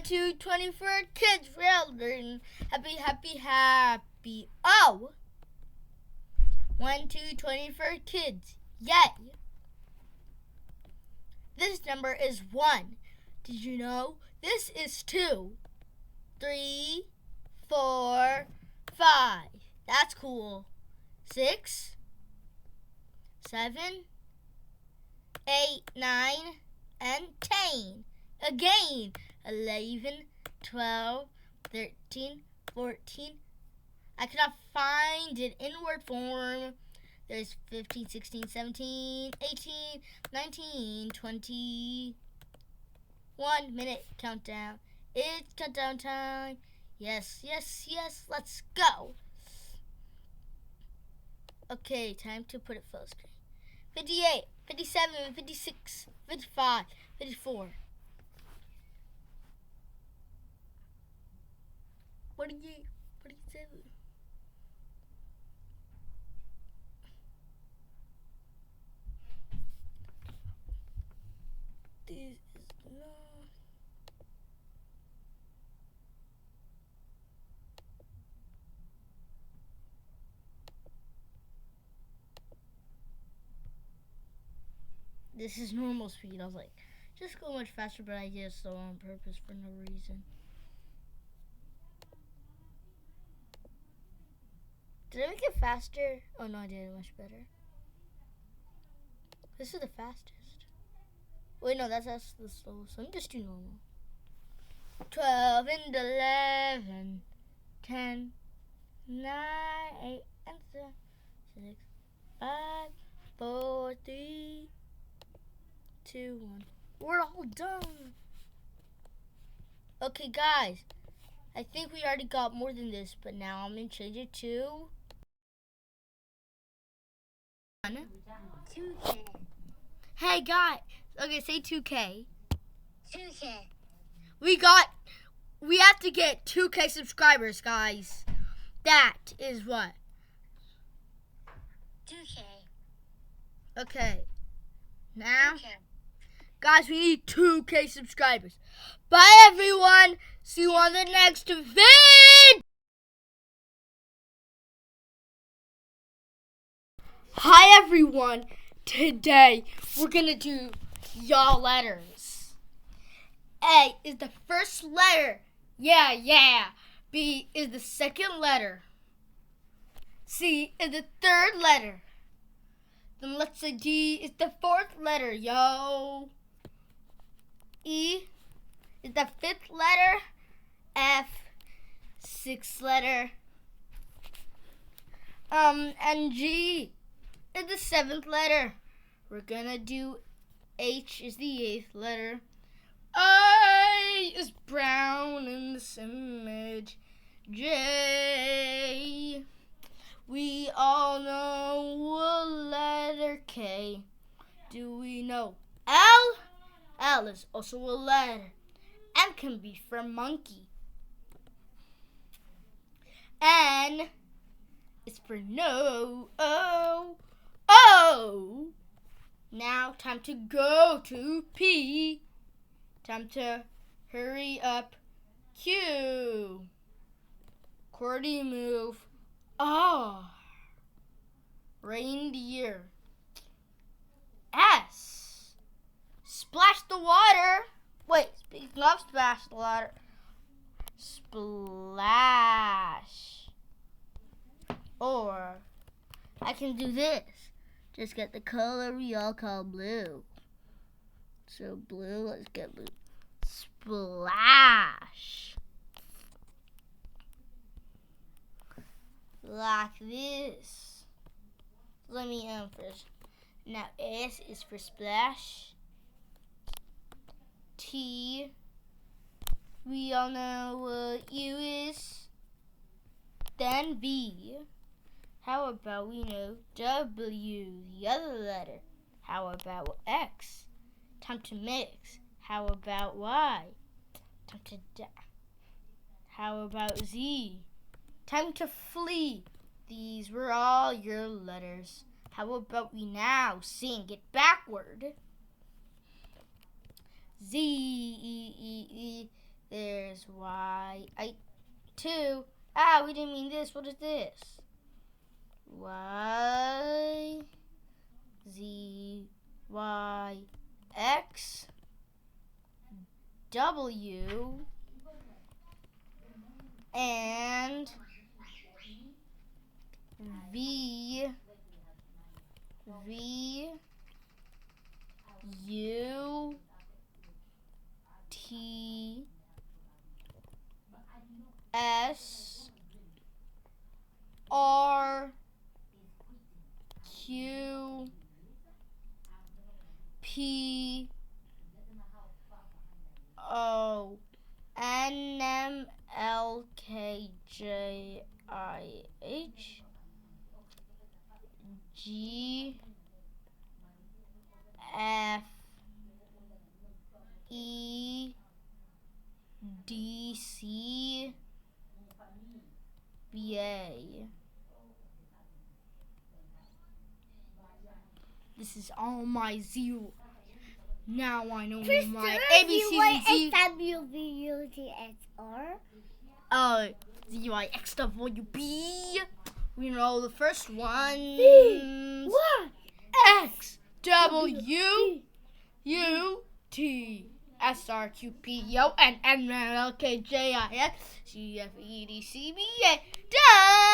1, 2, 20 for kids. Children. Happy, happy, happy. Oh! 1, 2, 20 for kids. Yay! This number is 1. Did you know? This is 2, 3, 4, 5. That's cool. 6, 7, 8, 9, and 10. Again. 11, 12, 13, 14. I cannot find it in word form. There's 15, 16, 17, 18, 19, 20. 1 minute countdown. It's countdown time. Yes, yes, yes. Let's go. Okay, time to put it full screen. 58, 57, 56, 55, 54. 48, 47. This is long. This is normal speed. I was like, just go much faster, but I did it slow on purpose for no reason. Did I make it faster? Oh no, I did it much better. This is the fastest. Wait, no, that's the slowest. Let me just do normal. 12 and 11, 10, 9, 8, and 7, 6, 5, 4, 3, 2, 1. We're all done. Okay, guys. I think we already got more than this, but now I'm going to change it to 2K. Hey, guys. Okay, say 2K. 2K. We have to get 2K subscribers, guys. That is what? 2K. Okay. Now, 2K. guys, we need 2K subscribers. Bye, everyone. See you on the next vid. Hi, everyone. Today, we're going to do y'all letters. A is the first letter. Yeah. B is the second letter. C is the third letter. Then let's say D is the fourth letter, yo. E is the fifth letter. F, sixth letter. And G is the seventh letter. We're gonna do H is the eighth letter. I is brown in this image. J, we all know a letter K. Do we know L? L is also a letter. M can be for monkey. N is for no. O. Now time to go to P. Time to hurry up. Q. QWERTY move. R. Reindeer. S. Splash the water. Wait, speaking of splash the water. Splash. Or I can do this. Just get the color we all call blue. So blue, let's get blue. Splash. Like this. Let me first. Now S is for splash. T, we all know what U is. Then V. How about we know W, the other letter? How about X? Time to mix. How about Y? Time to how about Z? Time to flee. These were all your letters. How about we now sing it backward? Z, E, E, E, There's Y. 2. We didn't mean this. What is this? Y, Z, Y, X, W, and V, U, T, S, R, Q, P, O, N, M, L, K, J, I, H, G, F, E, D, C, B, A. This is all my zero. Now I know my ABCs and Z. W, V, U, T, X, R. Z, Y, X, W, B. We know the first one. V, Y, X, W, U, T, S, R, Q, P, O, N, M, L, K, J, I, X, C, F, E, D, C, B, A. Done!